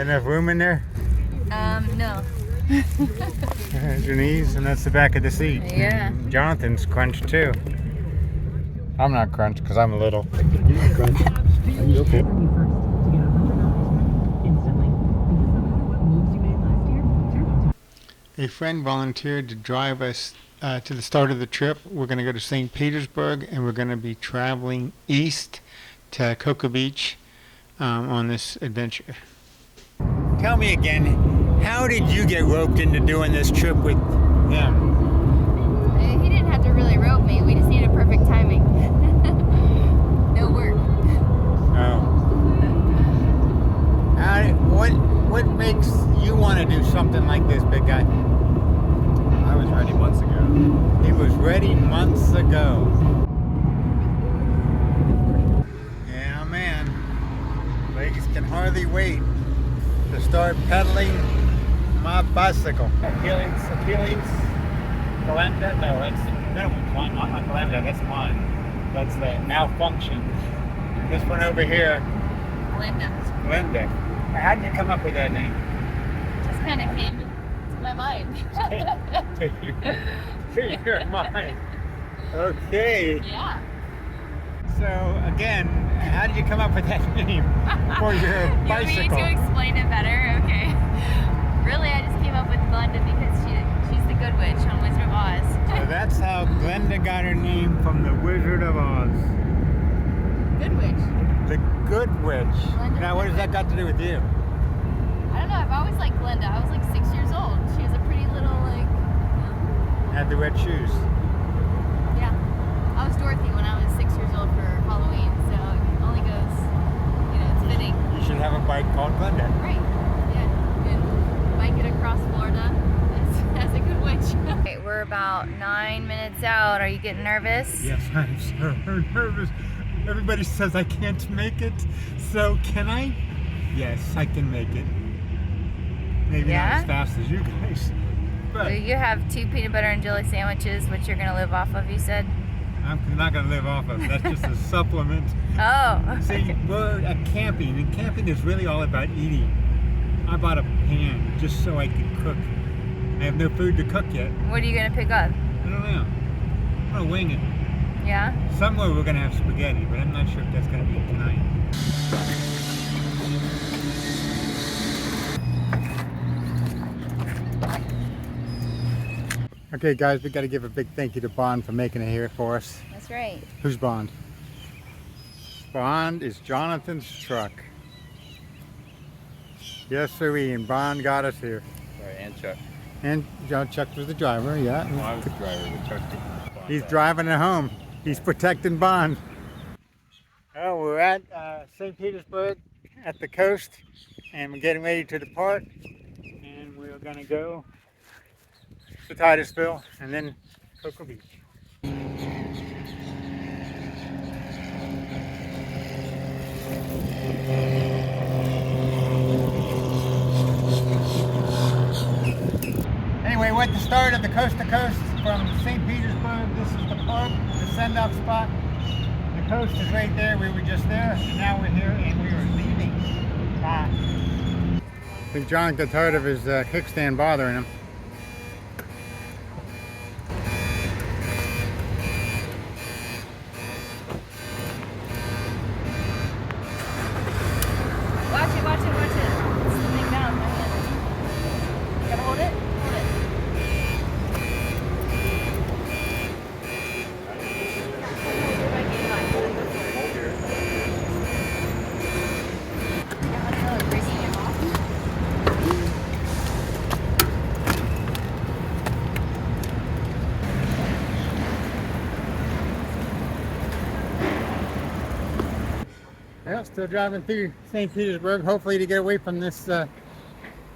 Got enough room in there? No. There's your knees, and that's the back of the seat. Yeah. And Jonathan's crunched too. I'm not crunched because I'm little. Okay. A friend volunteered to drive us to the start of the trip. We're going to go to St. Petersburg, and we're going to be traveling east to Cocoa Beach on this adventure. Tell me again, how did you get roped into doing this trip with him? He didn't have to really rope me. We just needed perfect timing. No work. Oh. What makes you want to do something like this, big guy? I was ready months ago. He was ready months ago. Yeah, man. Legs can hardly wait to start pedaling my bicycle. Achilles, Calenda? No, that's one, not Calenda, that's mine. That's the malfunction. This one over here, Linda. Linda. How did you come up with that name? Just kind of came to my mind. Your mind. Okay. Yeah. So again, how did you come up with that name for your bicycle? You want me to explain it better? Okay. Really, I just came up with Glenda because she's the good witch on Wizard of Oz. So that's how Glenda got her name from the Wizard of Oz. Good witch. The Good Witch. Glenda Now, what has that got to do with you? I don't know. I've always liked Glenda. I was like 6 years old. She was a pretty little Had the red shoes. Yeah. I was Dorothy when I was 6 years old for Halloween, so it only goes, it's fitting. You should have a bike called Glenda. Right. Yeah. And bike it across Florida as a good witch. Okay, we're about 9 minutes out. Are you getting nervous? Yes, I'm so nervous. Everybody says I can't make it, so can I? Yes, I can make it. Maybe not as fast as you guys. But You have 2 peanut butter and jelly sandwiches, which you're going to live off of, you said? I'm not going to live off of it. That's just a supplement. Oh. See, we're at camping, and camping is really all about eating. I bought a pan just so I could cook. I have no food to cook yet. What are you going to pick up? I don't know. I'm going to wing it. Yeah? Somewhere we're going to have spaghetti, but I'm not sure if that's going to be tonight. Okay, guys, we got to give a big thank you to Bond for making it here for us. That's right. Who's Bond? Bond is Jonathan's truck. Yes, sirree, and Bond got us here. Sorry, and Chuck. And Chuck was the driver, yeah. Well, I was the driver, but Chuck did. He's driving it home. He's protecting Bond. Oh, we're at St. Petersburg at the coast, and we're getting ready to depart. And we're going to go to Titusville and then Cocoa Beach. Anyway, we're at the start of the coast to coast from St. Petersburg. This is the park, the send-off spot. The coast is right there. We were just there, and now we're here, and we are leaving. I think John got tired of his kickstand bothering him. Watch it, watch it, watch it. It's slipping down my hand. Gotta hold it? Hold it. Yeah, still driving through St. Petersburg, hopefully to get away from this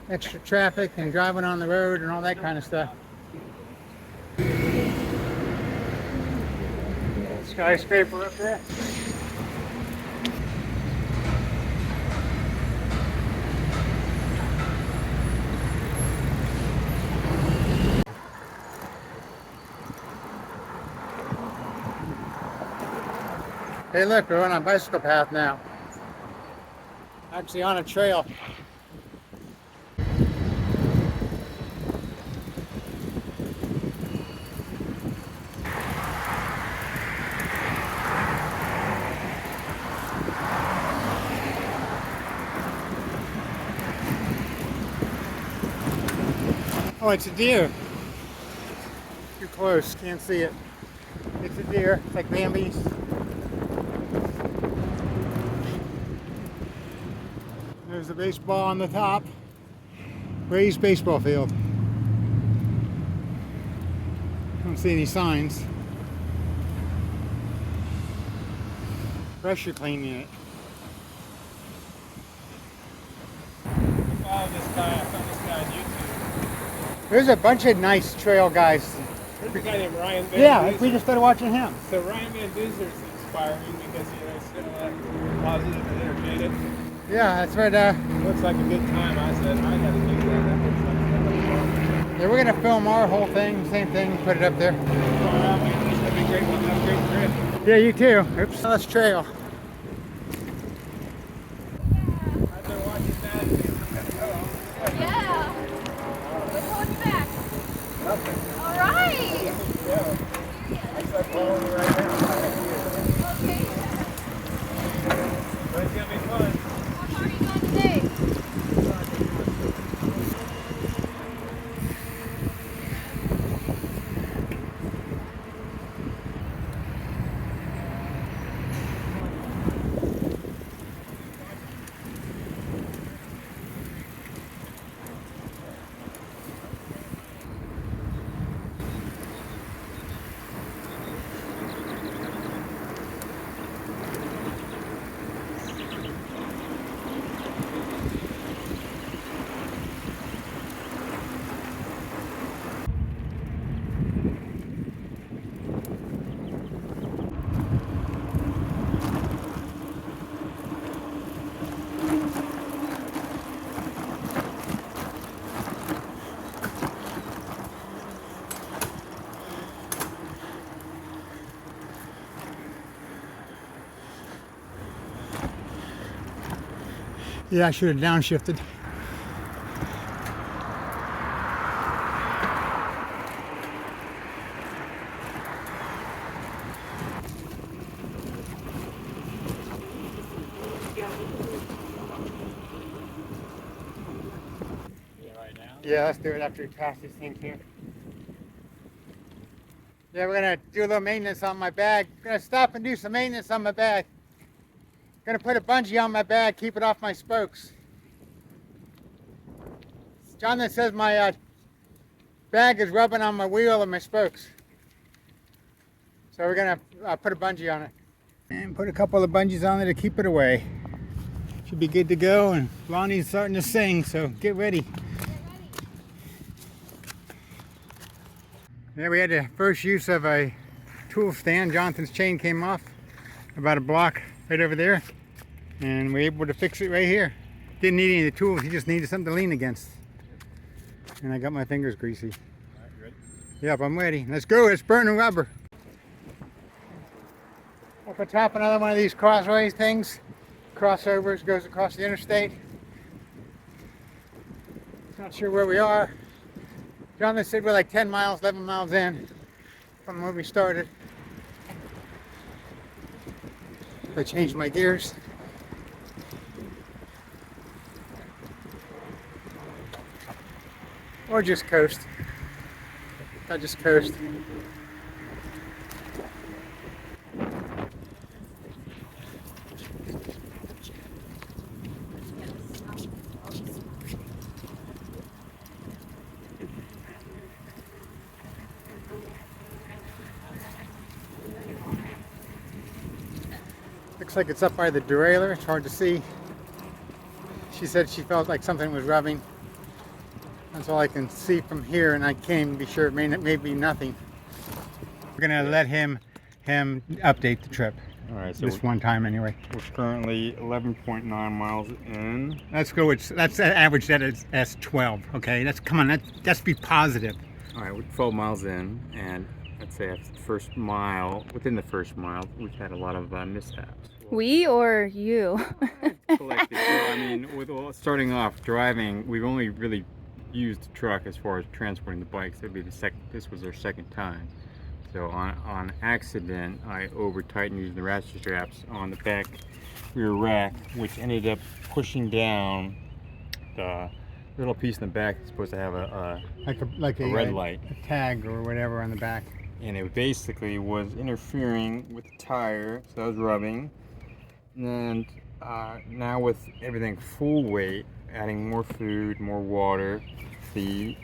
extra traffic and driving on the road and all that kind of stuff. Skyscraper up there. Hey look, we're on a bicycle path now. Actually on a trail. Oh, it's a deer. Too close, can't see it. It's a deer. It's like Bambi's. There's the baseball on the top. Raised baseball field. Don't see any signs. Pressure cleaning it. Follow this guy. I found this guy on YouTube. There's a bunch of nice trail guys. There's a guy named Ryan Van Yeah, Duzer. we just started watching him. So Ryan Van Duzer is inspiring because he's so positive and energetic. Yeah, that's right. Looks like a good time. I said, I gotta do that. That looks like Yeah, we're gonna film our whole thing, same thing, put it up there. it's gonna be a great one. Have a great trip. Yeah, you too. Oops. Let's trail. I've been watching that. Yeah. What's holding you back? Nothing. All right. Yeah. It's like following me right now. Okay. But it's gonna be fun. How far are you going today? Yeah, I should have downshifted. Right now. Yeah, let's do it after we pass these things here. Yeah, we're gonna do a little maintenance on my bag. Gonna stop and do some maintenance on my bag. Gonna put a bungee on my bag, keep it off my spokes. Jonathan says my bag is rubbing on my wheel and my spokes. So we're gonna put a bungee on it. And put a couple of bungees on there to keep it away. Should be good to go, and Lonnie's starting to sing, so get ready. Yeah, we had the first use of a tool stand. Jonathan's chain came off about a block right over there, and we were able to fix it right here. Didn't need any of the tools, he just needed something to lean against. And I got my fingers greasy. Alright, you ready? Yep, I'm ready. Let's go, it's burning rubber. Up on top, another one of these crossways things. Crossovers, goes across the interstate. Not sure where we are. Jonathan said we're like 10 miles, 11 miles in from where we started. I changed my gears. Or just coast. I just coast. Looks like it's up by the derailleur. It's hard to see. She said she felt like something was rubbing. That's all I can see from here, and I can't even be sure. It may be nothing. We're gonna let him update the trip. All right, so This one time anyway. we're currently 11.9 miles in. Let's go. That's average. That's 12. Okay. Come on. Let's be positive. All right, we're 12 miles in, and I'd say after the first mile, within the first mile, we've had a lot of mishaps. We or you? Collective. So, I mean, starting off driving, we've only really used the truck as far as transporting the bikes. This was our second time. So on accident, I over tightened using the ratchet straps on the back rear rack, which ended up pushing down the little piece in the back is supposed to have a like a red light. a tag or whatever on the back. And it basically was interfering with the tire, so I was rubbing. And now with everything full weight, adding more food, more water, the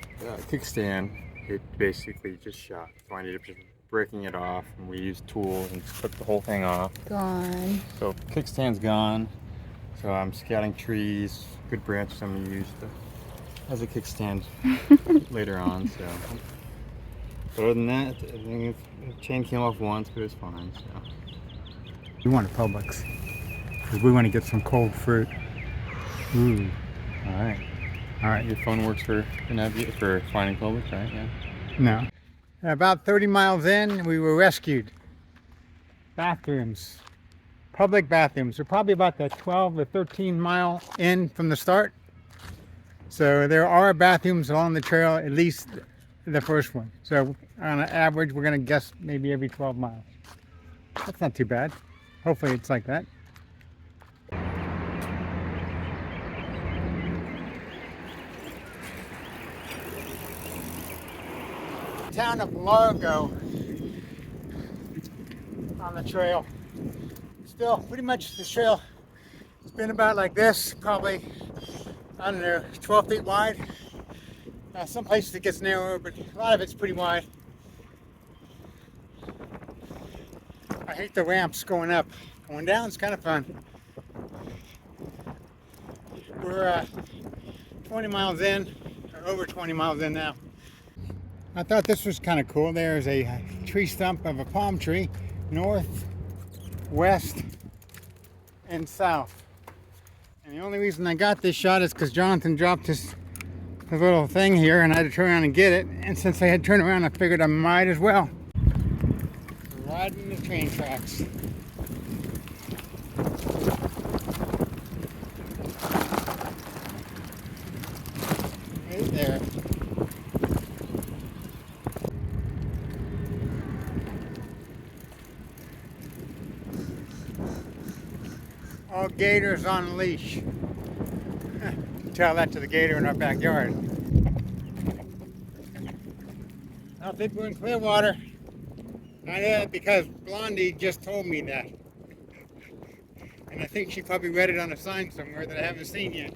kickstand, it basically just shot. So I ended up just breaking it off, and we used tools and took the whole thing off. Gone. So kickstand's gone. So I'm scouting trees, good branches I'm gonna use as a kickstand later on. So, but other than that, I think the chain came off once, but it's fine. So. We want a Publix because we want to get some cold fruit. Ooh. All right. All right. Your phone works for finding Publix, right? Yeah. No. About 30 miles in, we were rescued. Bathrooms. Public bathrooms. They're probably about the 12 to 13 mile in from the start. So there are bathrooms along the trail, at least the first one. So on an average, we're going to guess maybe every 12 miles. That's not too bad. Hopefully it's like that. Town of Largo on the trail. Still pretty much the trail has been about like this, probably, I don't know, 12 feet wide. Some places it gets narrower, but a lot of it's pretty wide. I hate the ramps going up. Going down is kind of fun. We're 20 miles in, or over 20 miles in now. I thought this was kind of cool. There's a tree stump of a palm tree, north, west, and south. And the only reason I got this shot is because Jonathan dropped his little thing here and I had to turn around and get it. And since I had turned around, I figured I might as well. Riding the train tracks. Right there. All gators on leash. Tell that to the gator in our backyard. I don't think we're in Clearwater. I know that because Blondie just told me that. And I think she probably read it on a sign somewhere that I haven't seen yet.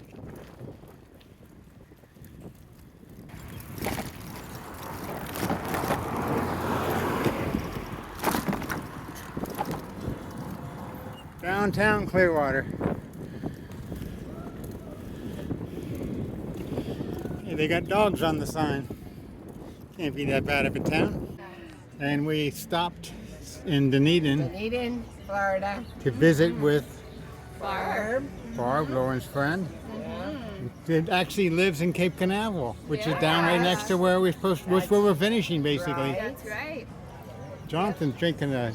Downtown Clearwater. Hey, they got dogs on the sign. Can't be that bad of a town. And we stopped in Dunedin, Florida. to visit with Barb. Barb, Lauren's friend. It actually lives in Cape Canaveral, which is down right next to where which where we're finishing basically. That's right. Jonathan's drinking a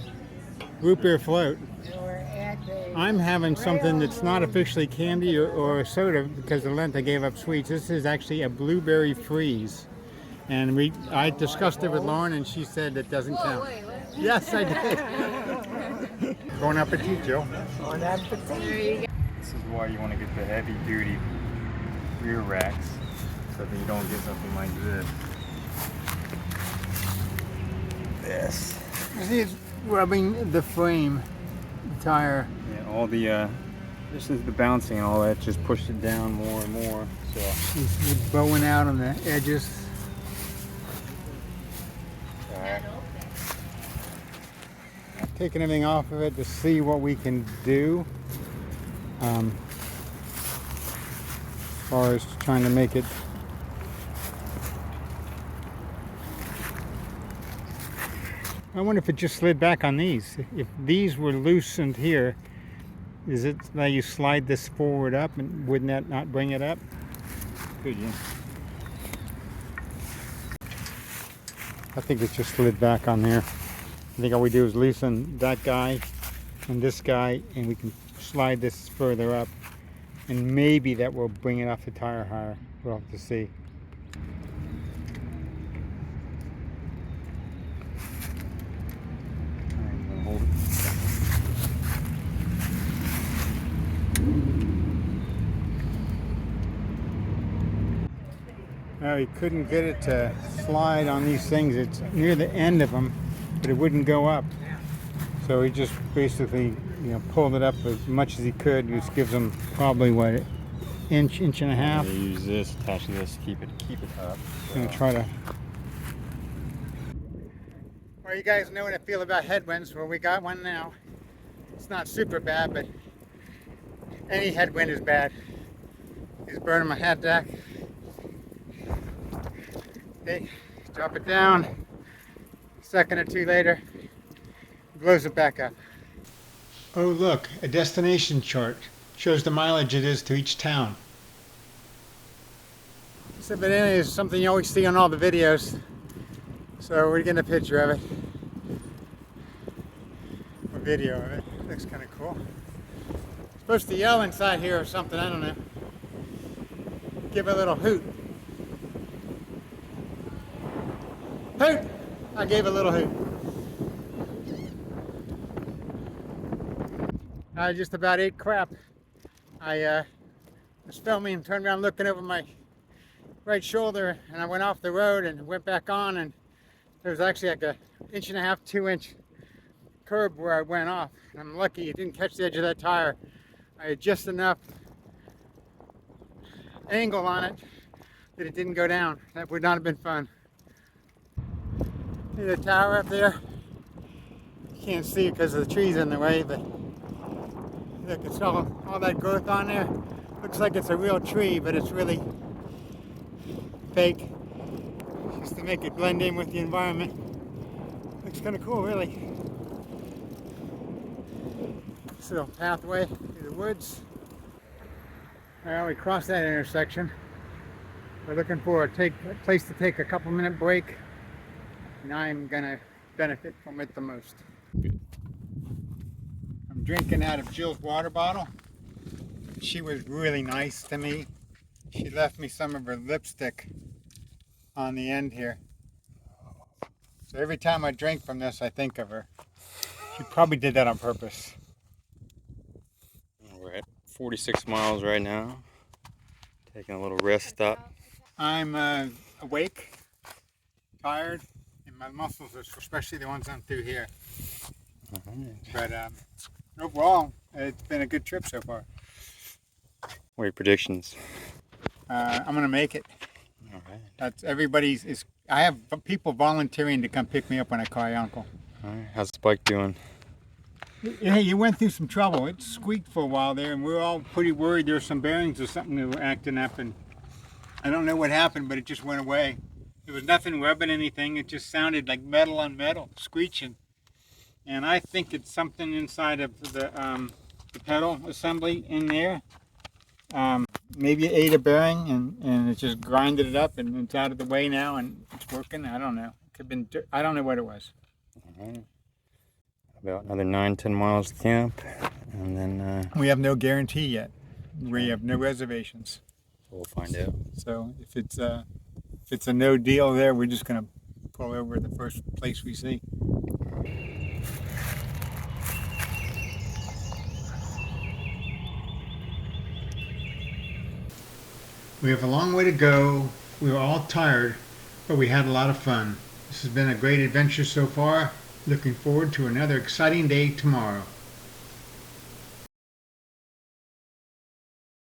root beer float. We're at the I'm having something that's not officially candy or a soda because of Lent I gave up sweets. This is actually a blueberry freeze. And I discussed it with Lauren and she said it doesn't count. Yes, I did. Bon appetit, Joe. Bon appetit. This is why you want to get the heavy duty rear racks so that you don't get something like this. See, it's rubbing the frame, the tire. Yeah, all the this is the bouncing and all that just pushed it down more and more. So It's bowing out on the edges. Taking everything off of it to see what we can do. As far as trying to make it I wonder if it just slid back on these. If these were loosened here, is it now you slide this forward up and wouldn't that not bring it up? good, yeah. I think it just slid back on there. I think all we do is loosen that guy and this guy and we can slide this further up and maybe that will bring it off the tire higher. We'll have to see. Hold it. Well, he couldn't get it to slide on these things. It's near the end of them, but it wouldn't go up. So he just basically, pulled it up as much as he could. He just gives them probably what, inch and a half. You use this, attach this, keep it up. I'm gonna try to. Well, you guys know what I feel about headwinds. Well, we got one now. It's not super bad, but any headwind is bad. He's burning my head deck. Okay, drop it down. A second or two later, blows it back up. Oh look, a destination chart. Shows the mileage it is to each town. So, but anyway, it's something you always see on all the videos. So we're getting a picture of it. A video of it. Looks kind of cool. Supposed to yell inside here or something, I don't know. Give a little hoot. Hoot! I gave a little hoot. I just about ate crap. I was filming and turned around looking over my right shoulder, and I went off the road and went back on, and there was actually like a 1.5 inch, 2 inch curb where I went off. And I'm lucky it didn't catch the edge of that tire. I had just enough angle on it that it didn't go down. That would not have been fun. See the tower up there? You can't see it because the trees in the way, but look, it's all that growth on there. Looks like it's a real tree, but it's really fake, just to make it blend in with the environment. Looks kind of cool, really. This little pathway through the woods. Well, we crossed that intersection. We're looking for a place to take a couple-minute break, and I'm gonna benefit from it the most. I'm drinking out of Jill's water bottle. She was really nice to me. She left me some of her lipstick on the end here. So every time I drink from this, I think of her. She probably did that on purpose. We're at 46 miles right now. Taking a little rest stop. I'm awake, tired, and my muscles are, especially the ones on through here. But overall, it's been a good trip so far. What are your predictions? I'm gonna make it. All right. That's everybody's. I have people volunteering to come pick me up when I call your uncle. All right. How's the bike doing? Hey, you went through some trouble. It squeaked for a while there, and we were all pretty worried there were some bearings or something that were acting up, and I don't know what happened, but it just went away. There was nothing rubbing anything. It just sounded like metal on metal, screeching. And I think it's something inside of the pedal assembly in there. Maybe it ate a bearing and it just grinded it up, and it's out of the way now and it's working. I don't know. It could have been. I don't know what it was. All right. About another 9-10 miles to camp, and then We have no guarantee yet. We have no reservations. we'll find out. So if it's a no deal there, we're just gonna pull over the first place we see. We have a long way to go. We were all tired, but we had a lot of fun. This has been a great adventure so far. Looking forward to another exciting day tomorrow.